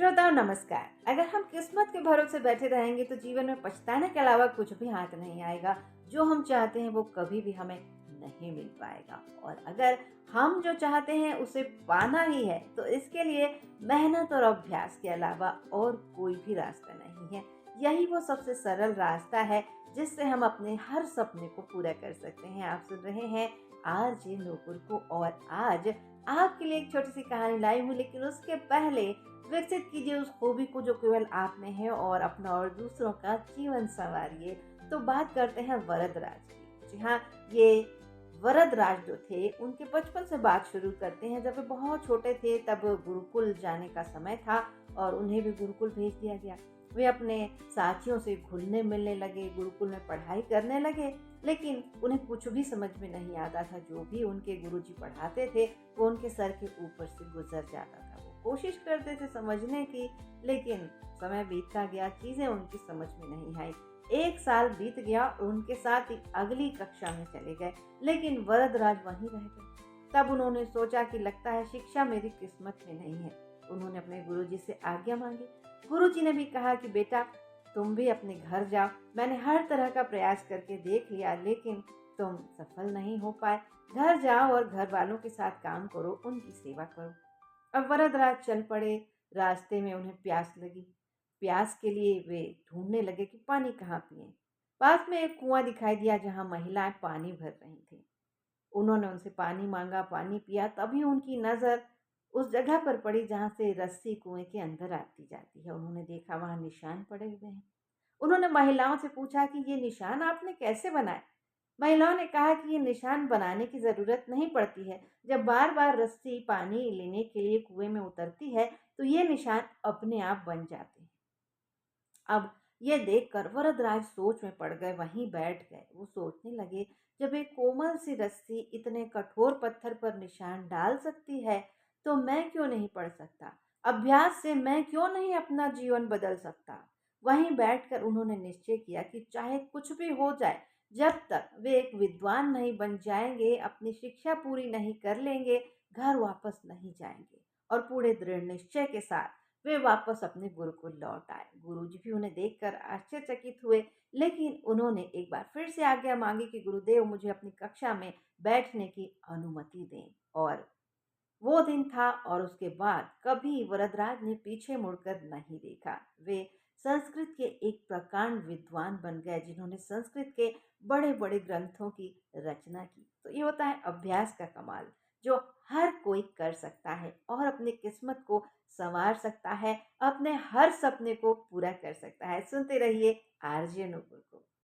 श्रोताओं नमस्कार। अगर हम किस्मत के भरोसे बैठे रहेंगे तो जीवन में पछताने के अलावा कुछ भी हाथ नहीं आएगा। जो हम चाहते हैं वो कभी भी हमें नहीं मिल पाएगा। और अगर हम जो चाहते हैं उसे पाना ही है तो इसके लिए मेहनत और अभ्यास के अलावा और कोई भी रास्ता नहीं है। यही वो सबसे सरल रास्ता है जिससे हम अपने हर सपने को पूरा कर सकते हैं। आप सुन रहे हैं आरजे नूपुर को, और आज आपके लिए एक छोटी सी कहानी लाई हूँ, लेकिन उसके पहले विकसित कीजिए उस खूबी को जो केवल आप में है और अपना और दूसरों का जीवन संवारिए। तो बात करते हैं वरदराज की। जी हाँ, ये वरदराज जो थे उनके बचपन से बात शुरू करते हैं। जब वे बहुत छोटे थे तब गुरुकुल जाने का समय था और उन्हें भी गुरुकुल भेज दिया गया। वे अपने साथियों से घुलने मिलने लगे, गुरुकुल में पढ़ाई करने लगे, लेकिन उन्हें कुछ भी समझ में नहीं आता था। जो भी उनके गुरुजी पढ़ाते थे वो उनके सर के ऊपर से गुजर जाता था। वो कोशिश करते थे समझने की, लेकिन समय बीतता गया, चीजें उनकी समझ में नहीं आई। एक साल बीत गया और उनके साथ ही अगली कक्षा में चले गए, लेकिन वरदराज वहीं रह गए। तब उन्होंने सोचा कि लगता है शिक्षा मेरी किस्मत में नहीं है। उन्होंने अपने गुरुजी से आज्ञा मांगी। गुरुजी ने भी कहा कि बेटा तुम भी अपने घर जाओ। मैंने हर तरह का प्रयास करके देख लिया, लेकिन तुम सफल नहीं हो पाए। घर जाओ और घर वालों के साथ काम करो, उनकी सेवा करो। अब वरदराज चल पड़े। रास्ते में उन्हें प्यास लगी। प्यास के लिए वे ढूंढने लगे कि पानी कहाँ पिए। पास में एक कुआं दिखाई दिया जहां महिलाएं पानी भर रही थी। उन्होंने उनसे पानी मांगा, पानी पिया। तभी उनकी नजर उस जगह पर पड़ी जहां से रस्सी कुएं के अंदर आती जाती है। उन्होंने देखा वहां निशान पड़े हुए हैं। उन्होंने महिलाओं से पूछा कि ये निशान आपने कैसे बनाए। महिलाओं ने कहा कि ये निशान बनाने की जरूरत नहीं पड़ती है। जब बार बार रस्सी पानी लेने के लिए कुएं में उतरती है तो ये निशान अपने आप बन जाते हैं। अब ये देखकर वरदराज सोच में पड़ गए, वहीं बैठ गए। वो सोचने लगे, जब एक कोमल सी रस्सी इतने कठोर पत्थर पर निशान डाल सकती है तो मैं क्यों नहीं पढ़ सकता। अभ्यास से मैं क्यों नहीं अपना जीवन बदल सकता। वहीं बैठकर उन्होंने निश्चय किया कि चाहे कुछ भी हो जाए, जब तक वे एक विद्वान नहीं बन जाएंगे, अपनी शिक्षा पूरी नहीं कर लेंगे, घर वापस नहीं जाएंगे। और पूरे दृढ़ निश्चय के साथ वे वापस अपने गुरुकुल लौट आए। गुरुजी भी उन्हें देखकर आश्चर्यचकित हुए, लेकिन उन्होंने एक बार फिर से आज्ञा मांगी कि गुरुदेव मुझे अपनी कक्षा में बैठने की अनुमति दें। और वो दिन था, और उसके बाद कभी वरदराज ने पीछे मुड़कर नहीं देखा। वे संस्कृत के एक प्रकांड विद्वान बन गए, जिन्होंने संस्कृत के बड़े बड़े ग्रंथों की रचना की। तो ये होता है अभ्यास का कमाल, जो हर कोई कर सकता है और अपनी किस्मत को संवार सकता है, अपने हर सपने को पूरा कर सकता है। सुनते रहिए आरजे नुपुर को।